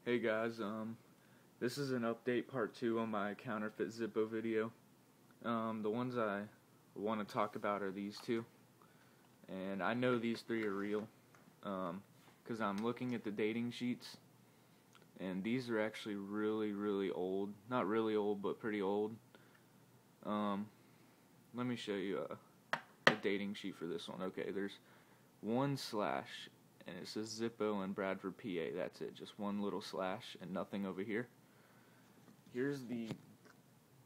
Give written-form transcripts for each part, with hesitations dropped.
Hey guys, this is an update part 2 on my Counterfeit Zippo video. The ones I want to talk about are these two, and I know these three are real, because I'm looking at the dating sheets, and these are actually really old. Not really old, but pretty old. Let me show you the dating sheet for this one. Okay, there's one slash, and it says Zippo and Bradford, PA. That's it, just one little slash and nothing over here. Here's the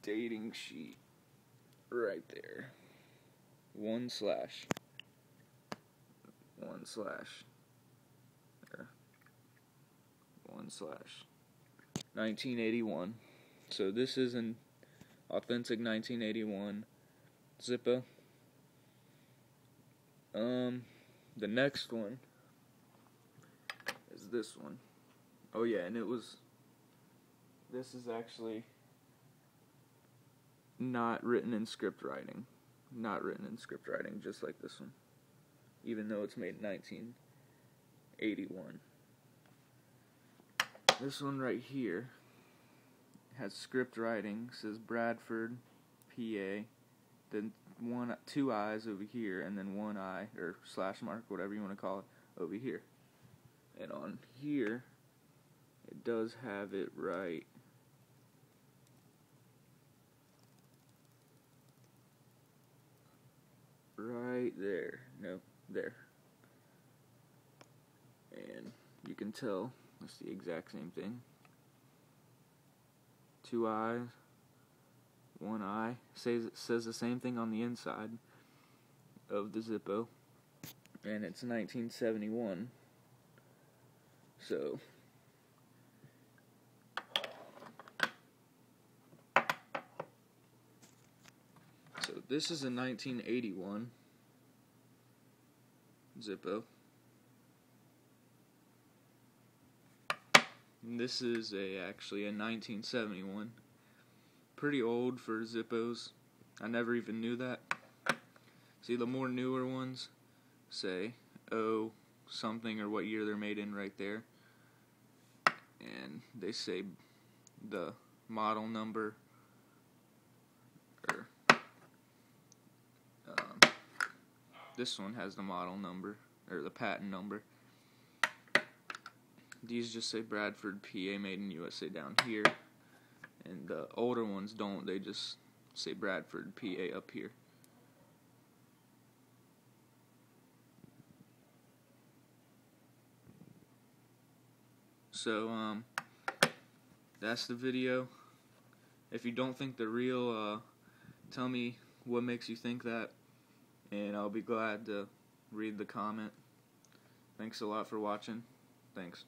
dating sheet right there. One slash. One slash. There. One slash. 1981. So this is an authentic 1981 Zippo. The next one is this one. Oh yeah, and this is actually not written in script writing. Not written in script writing, just like this one. Even though it's made in 1981. This one right here has script writing, says Bradford, PA, then two I's over here, and then one I, or slash mark, whatever you want to call it, over here. And on here, it does have it right there. No, there. And you can tell it's the exact same thing. Two I's, one I. Says the same thing on the inside of the Zippo, and it's 1971. So this is a 1981 Zippo. And this is actually a 1971. Pretty old for Zippos. I never even knew that. See, the more newer ones say oh something or what year they're made in right there, and they say the model number, or this one has the model number or the patent number. These just say Bradford, PA, made in USA down here, and the older ones don't. They just say Bradford, PA up here. So that's the video. If you don't think they're real, tell me what makes you think that, and I'll be glad to read the comment. Thanks a lot for watching. Thanks.